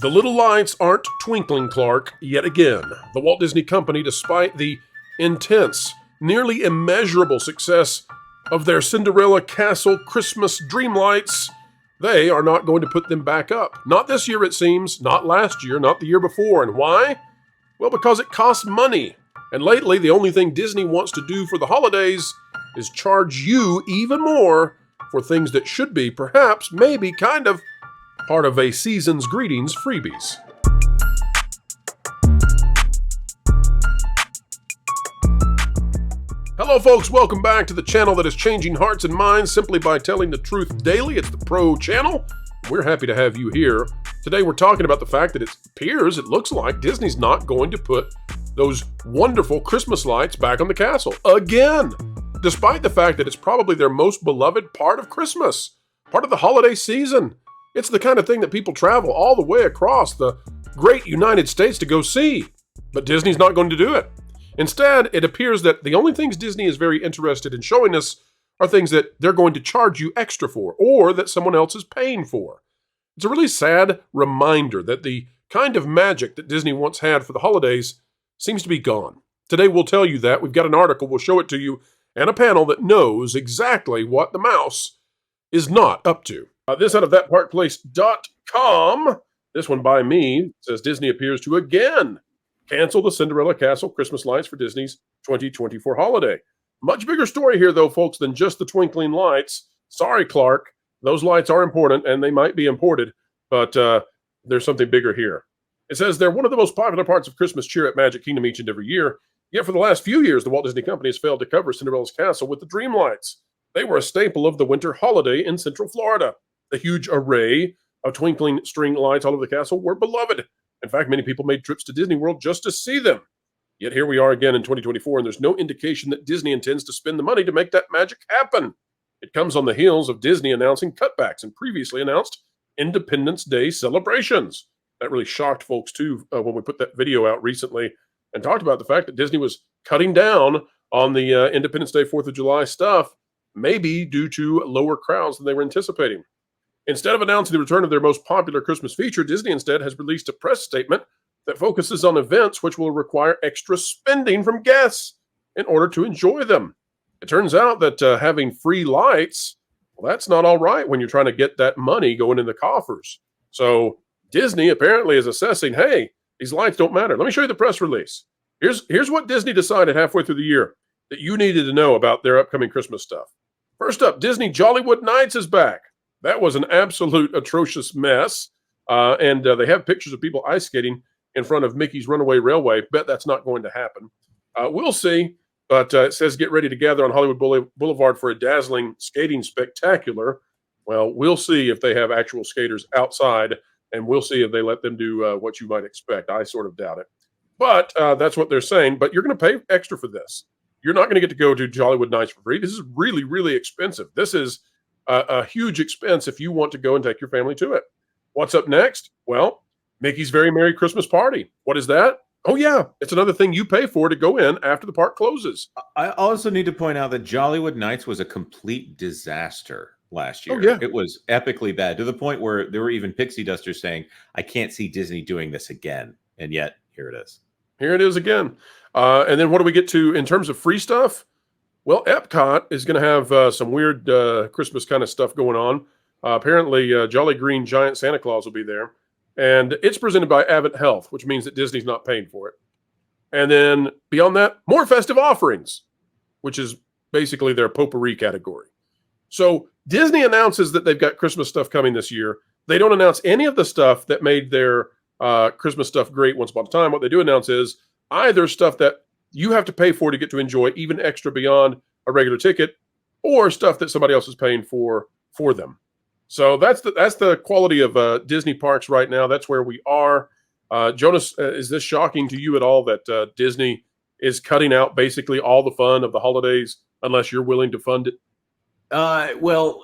The little lights aren't twinkling, Clark, yet again. The Walt Disney Company, despite the intense, nearly immeasurable success of their Cinderella Castle Christmas Dreamlights, they are not going to put them back up. Not this year, it seems, not last year, not the year before. And why? Well, because it costs money. And lately, the only thing Disney wants to do for the holidays is charge you even more for things that should be, perhaps, maybe, kind of, part of a season's greetings freebies. Hello folks, welcome back to the channel that is changing hearts and minds simply by telling the truth daily. It's the Pro Channel. We're happy to have you here. Today we're talking about the fact that it looks like Disney's not going to put those wonderful Christmas lights back on the castle again, despite the fact that it's probably their most beloved part of Christmas, part of the holiday season. It's the kind of thing that people travel all the way across the great United States to go see. But Disney's not going to do it. Instead, it appears that the only things Disney is very interested in showing us are things that they're going to charge you extra for, or that someone else is paying for. It's a really sad reminder that the kind of magic that Disney once had for the holidays seems to be gone. Today we'll tell you that. We've got an article, we'll show it to you, and a panel that knows exactly what the mouse is not up to. This out of thatparkplace.com. This one by me says Disney appears to again cancel the Cinderella Castle Christmas lights for Disney's 2024 holiday. Much bigger story here, though, folks, than just the twinkling lights. Sorry, Clark. Those lights are important, and they might be imported, but there's something bigger here. It says they're one of the most popular parts of Christmas cheer at Magic Kingdom each and every year. Yet for the last few years, the Walt Disney Company has failed to cover Cinderella's castle with the Dreamlights. They were a staple of the winter holiday in Central Florida. The huge array of twinkling string lights all over the castle were beloved. In fact, many people made trips to Disney World just to see them. Yet here we are again in 2024, and there's no indication that Disney intends to spend the money to make that magic happen. It comes on the heels of Disney announcing cutbacks and previously announced Independence Day celebrations. That really shocked folks, too, when we put that video out recently and talked about the fact that Disney was cutting down on the Independence Day, 4th of July stuff, maybe due to lower crowds than they were anticipating. Instead of announcing the return of their most popular Christmas feature, Disney instead has released a press statement that focuses on events which will require extra spending from guests in order to enjoy them. It turns out that having free lights, well, that's not all right when you're trying to get that money going in the coffers. So Disney apparently is assessing, hey, these lights don't matter. Let me show you the press release. Here's what Disney decided halfway through the year that you needed to know about their upcoming Christmas stuff. First up, Disney Jollywood Nights is back. That was an absolute atrocious mess. And they have pictures of people ice skating in front of Mickey's Runaway Railway. Bet that's not going to happen. We'll see. But it says get ready to gather on Hollywood Boulevard for a dazzling skating spectacular. Well, we'll see if they have actual skaters outside, and we'll see if they let them do what you might expect. I sort of doubt it. But that's what they're saying. But you're going to pay extra for this. You're not going to get to go to Jollywood Nights for free. This is really, really expensive. This is a huge expense if you want to go and take your family to it. What's up next? Well, Mickey's Very Merry Christmas Party. What is that? Oh, yeah. It's another thing you pay for to go in after the park closes. I also need to point out that Jollywood Nights was a complete disaster last year. Oh, yeah. It was epically bad to the point where there were even pixie dusters saying, I can't see Disney doing this again. And yet, here it is. Here it is again. And then what do we get to in terms of free stuff? Well, Epcot is going to have some weird Christmas kind of stuff going on. Apparently, Jolly Green Giant Santa Claus will be there. And it's presented by Abbott Health, which means that Disney's not paying for it. And then beyond that, more festive offerings, which is basically their potpourri category. So Disney announces that they've got Christmas stuff coming this year. They don't announce any of the stuff that made their Christmas stuff great once upon a time. What they do announce is either stuff that you have to pay for to get to enjoy even extra beyond a regular ticket, or stuff that somebody else is paying for them. So that's the quality of Disney parks right now. That's where we are. Jonas, is this shocking to you at all that Disney is cutting out basically all the fun of the holidays unless you're willing to fund it? Well,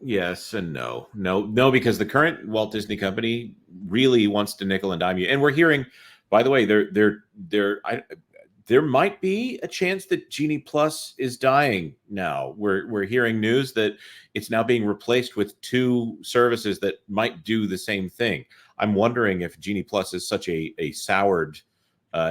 yes and no. No, because the current Walt Disney Company really wants to nickel and dime you. And we're hearing, by the way, there might be a chance that Genie Plus is dying now. We're hearing news that it's now being replaced with two services that might do the same thing. I'm wondering if Genie Plus is such a soured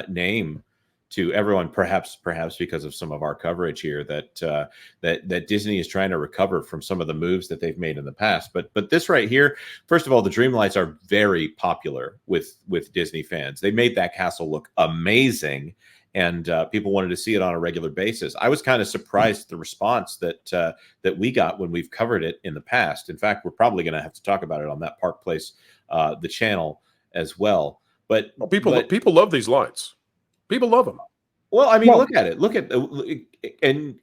name to everyone, perhaps because of some of our coverage here, that Disney is trying to recover from some of the moves that they've made in the past. But this right here, first of all, the Dreamlights are very popular with Disney fans. They made that castle look amazing, and people wanted to see it on a regular basis. I was kind of surprised at the response that we got when we've covered it in the past. In fact, we're probably going to have to talk about it on that Park Place, the channel as well. But people love these lights. People love them. Well, I mean, look at it.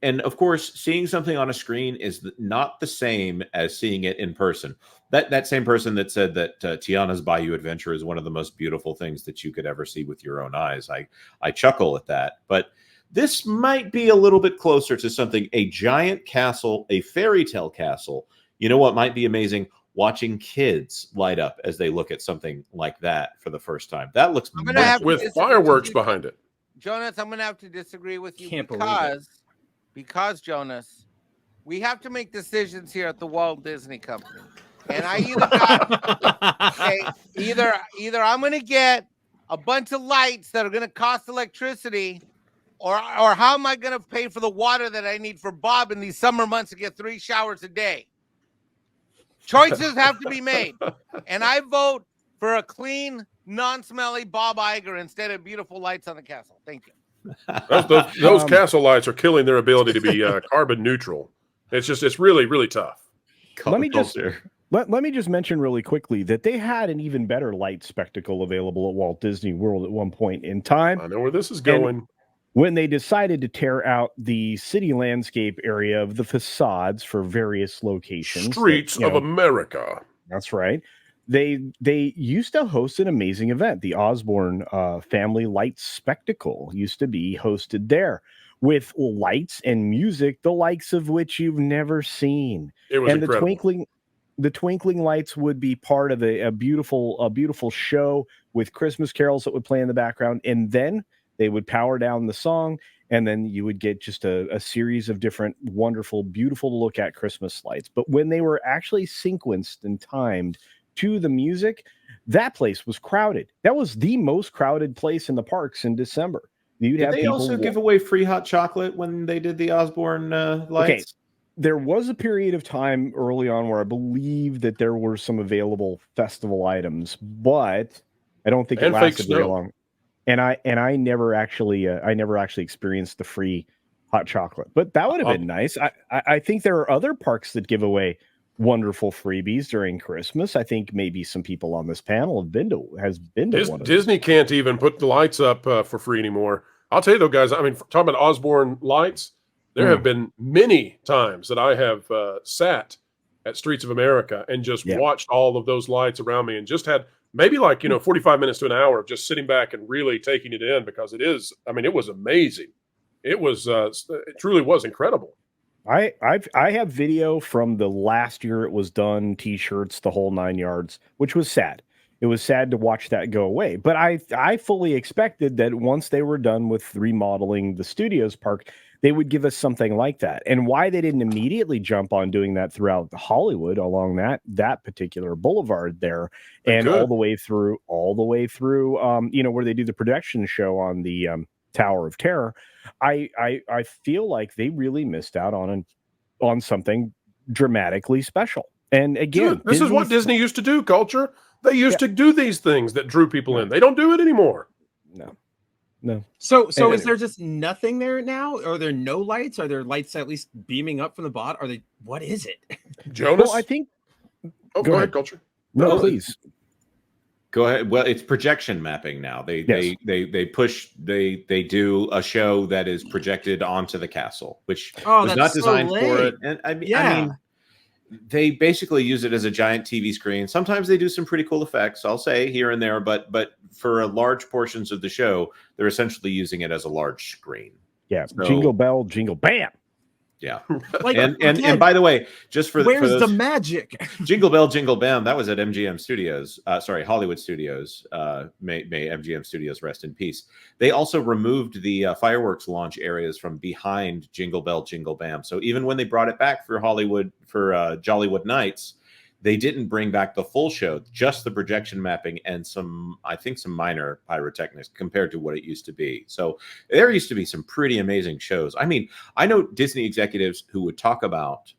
And of course, seeing something on a screen is not the same as seeing it in person. That same person that said that Tiana's Bayou Adventure is one of the most beautiful things that you could ever see with your own eyes. I chuckle at that, but this might be a little bit closer to something, a giant castle, a fairy tale castle. You know what might be amazing? Watching kids light up as they look at something like that for the first time. That looks with fireworks behind it. Jonas, I'm going to have to disagree with you because Jonas, we have to make decisions here at the Walt Disney Company. And I either I'm going to get a bunch of lights that are going to cost electricity, or how am I going to pay for the water that I need for Bob in these summer months to get 3 showers a day? Choices have to be made. And I vote for a clean, non-smelly Bob Iger instead of beautiful lights on the castle. Thank you. Those castle lights are killing their ability to be carbon neutral. It's really, really tough. Let me just mention really quickly that they had an even better light spectacle available at Walt Disney World at one point in time. I know where this is going. And when they decided to tear out the city landscape area of the facades for various locations. Streets of America. That's right. They used to host an amazing event. The Osborne Family Light Spectacle used to be hosted there with lights and music, the likes of which you've never seen. It was incredible. The twinkling lights would be part of a beautiful show with Christmas carols that would play in the background, and then they would power down the song, and then you would get just a series of different wonderful, beautiful to look at Christmas lights. But when they were actually sequenced and timed to the music, that place was crowded. That was the most crowded place in the parks in December. Did they also give away free hot chocolate when they did the Osborne lights? Okay. There was a period of time early on where I believe that there were some available festival items, but I don't think it lasted very long. And I never actually experienced the free hot chocolate, but that would have been nice. I think there are other parks that give away wonderful freebies during Christmas. I think maybe some people on this panel have been to one of Disney can't even put the lights up for free anymore. I'll tell you though, guys, I mean, talking about Osborne lights, there have been many times that I have sat at Streets of America and just watched all of those lights around me and just had maybe 45 minutes to an hour of just sitting back and really taking it in, because it was amazing. It truly was incredible. I have video from the last year it was done, T-shirts, the whole 9 yards, which was sad. It was sad to watch that go away. But I fully expected that once they were done with remodeling the studios park, they would give us something like that. And why they didn't immediately jump on doing that throughout Hollywood along that particular boulevard there, and all the way through, where they do the production show on the Tower of Terror, I feel like they really missed out on something dramatically special. And again, this is what Disney used to do, Culture. They used to do these things that drew people in. They don't do it anymore. No. So is there just nothing there now? Are there no lights? Are there lights at least beaming up from the bottom? What is it? Jonas? Well, I think. Go ahead, Culture. No, please. Go ahead. Well, it's projection mapping now. They do a show that is projected onto the castle, which was not designed for it. And I mean, they basically use it as a giant TV screen. Sometimes they do some pretty cool effects, I'll say, here and there, but for large portions of the show, they're essentially using it as a large screen. Yeah, so, jingle bell, jingle bam. Yeah, and by the way, just for where's the magic? Jingle bell, jingle bam. That was at MGM Studios. Hollywood Studios. May MGM Studios rest in peace. They also removed the fireworks launch areas from behind Jingle Bell, Jingle Bam. So even when they brought it back for Hollywood for Jollywood Nights, they didn't bring back the full show, just the projection mapping and some minor pyrotechnics compared to what it used to be. So there used to be some pretty amazing shows. I mean, I know Disney executives who would talk about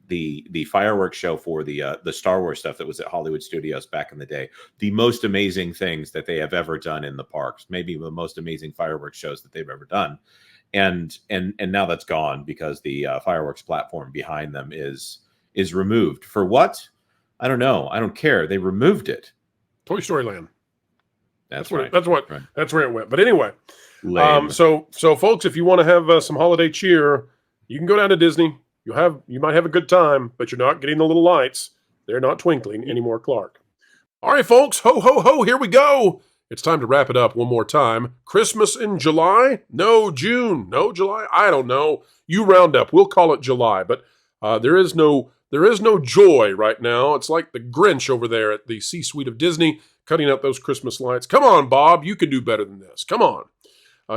the fireworks show for the Star Wars stuff that was at Hollywood Studios back in the day. The most amazing things that they have ever done in the parks, maybe the most amazing fireworks shows that they've ever done. And now that's gone because the fireworks platform behind them is removed. For what? I don't know. I don't care. They removed it. Toy Story Land. That's right. right. That's where it went. But anyway, Lame. so folks, if you want to have some holiday cheer, you can go down to Disney. You might have a good time, but you're not getting the little lights. They're not twinkling anymore, Clark. All right, folks. Ho, ho, ho. Here we go. It's time to wrap it up one more time. Christmas in July? No, June. No, July? I don't know. You round up. We'll call it July. But there is no joy right now. It's like the Grinch over there at the C-suite of Disney cutting out those Christmas lights. Come on, Bob. You can do better than this. Come on.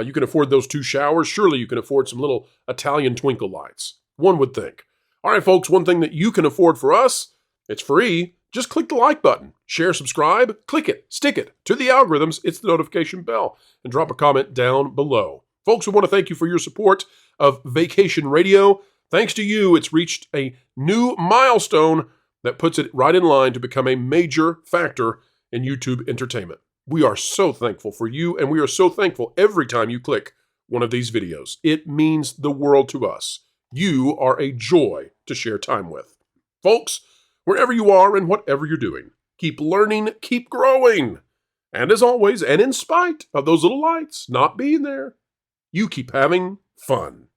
You can afford those 2 showers. Surely you can afford some little Italian twinkle lights. One would think. All right, folks, one thing that you can afford for us, it's free. Just click the like button, share, subscribe, click it, stick it to the algorithms. It's the notification bell, and drop a comment down below. Folks, we want to thank you for your support of Vacation Radio. Thanks to you, it's reached a new milestone that puts it right in line to become a major factor in YouTube entertainment. We are so thankful for you, and we are so thankful every time you click one of these videos. It means the world to us. You are a joy to share time with. Folks, wherever you are and whatever you're doing, keep learning, keep growing. And as always, and in spite of those little lights not being there, you keep having fun.